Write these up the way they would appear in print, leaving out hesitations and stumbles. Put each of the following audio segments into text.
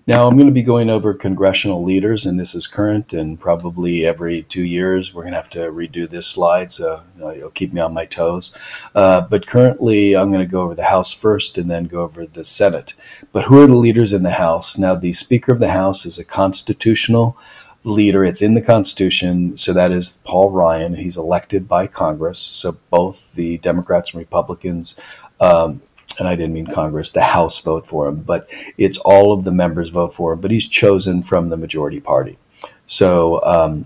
Now I'm going to be going over congressional leaders, and this is current, and probably every 2 years we're going to have to redo this slide, so you'll keep me on my toes. But currently I'm going to go over the House first and then go over the Senate. But who are the leaders in the House? Now the Speaker of the House is a constitutional leader. It's in the Constitution, so that is Paul Ryan. He's elected by Congress, so both the Democrats and Republicans and I didn't mean Congress, the House vote for him, but it's all of the members vote for him, but he's chosen from the majority party. So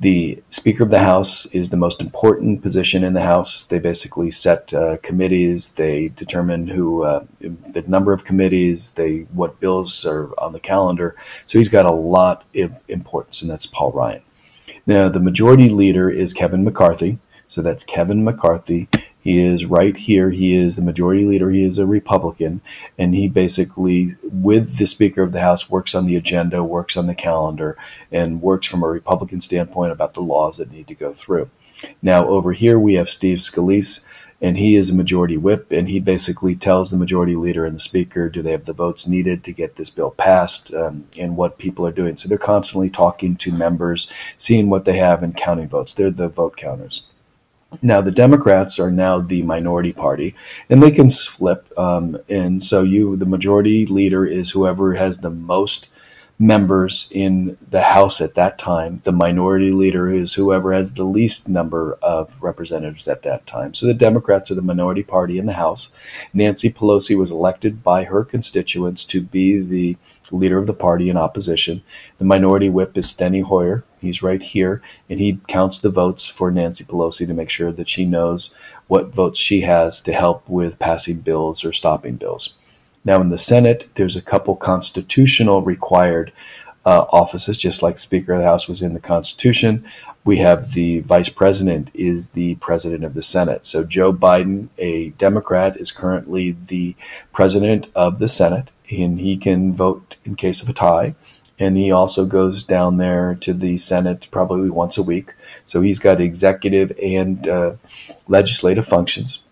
the Speaker of the House is the most important position in the House. They basically set committees, they determine the number of committees, what bills are on the calendar. So he's got a lot of importance, and that's Paul Ryan. Now, the majority leader is Kevin McCarthy. So that's Kevin McCarthy. He is right here. He is the majority leader. He is a Republican. And he basically, with the Speaker of the House, works on the agenda, works on the calendar, and works from a Republican standpoint about the laws that need to go through. Now, over here, we have Steve Scalise, and he is a majority whip, and he basically tells the majority leader and the Speaker, do they have the votes needed to get this bill passed, and what people are doing. So they're constantly talking to members, seeing what they have, and counting votes. They're the vote counters. Now, the Democrats are now the minority party, and they can flip. And so the majority leader is whoever has the most members in the House at that time. The minority leader is whoever has the least number of representatives at that time. So the Democrats are the minority party in the House. Nancy Pelosi was elected by her constituents to be the leader of the party in opposition. The minority whip is Steny Hoyer. He's right here, and he counts the votes for Nancy Pelosi to make sure that she knows what votes she has to help with passing bills or stopping bills. Now, in the Senate, there's a couple constitutional required offices, just like Speaker of the House was in the Constitution. We have the Vice President is the President of the Senate. So Joe Biden, a Democrat, is currently the President of the Senate, and he can vote in case of a tie. And he also goes down there to the Senate probably once a week. So he's got executive and legislative functions.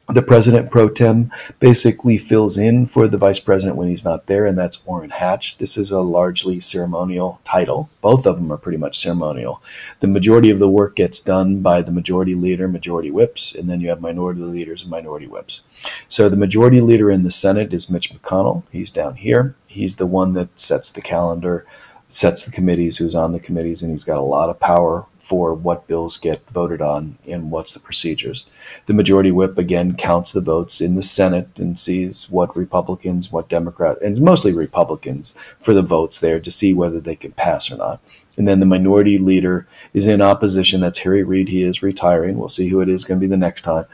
The President pro tem basically fills in for the Vice President when he's not there, and that's Orrin Hatch. This is a largely ceremonial title. Both of them are pretty much ceremonial. The majority of the work gets done by the majority leader, majority whips, and then you have minority leaders and minority whips. So the majority leader in the Senate is Mitch MCConnell. He's down here. He's the one that sets the calendar, sets the committees, who's on the committees, and he's got a lot of power for what bills get voted on and what's the procedures. The majority whip, again, counts the votes in the Senate and sees what Republicans, what Democrats, and mostly Republicans, for the votes there to see whether they can pass or not. And then the minority leader is in opposition. That's Harry Reid. He is retiring. We'll see who it is going to be the next time.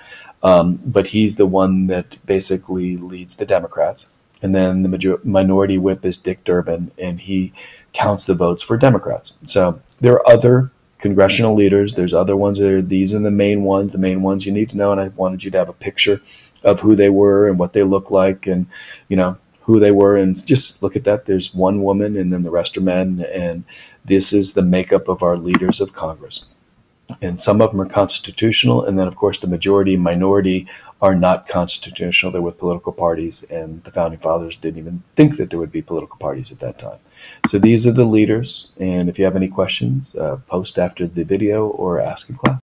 But he's the one that basically leads the Democrats. And then the minority whip is Dick Durbin, and he counts the votes for Democrats. So there are other congressional leaders. There's other ones. These are the main ones you need to know. And I wanted you to have a picture of who they were and what they look like, and who they were, and just look at that. There's one woman, and then the rest are men, and this is the makeup of our leaders of Congress. And some of them are constitutional, and then of course the majority and minority are not constitutional. They're with political parties, and the founding fathers didn't even think that there would be political parties at that time. So these are the leaders, and if you have any questions, post after the video or ask in class.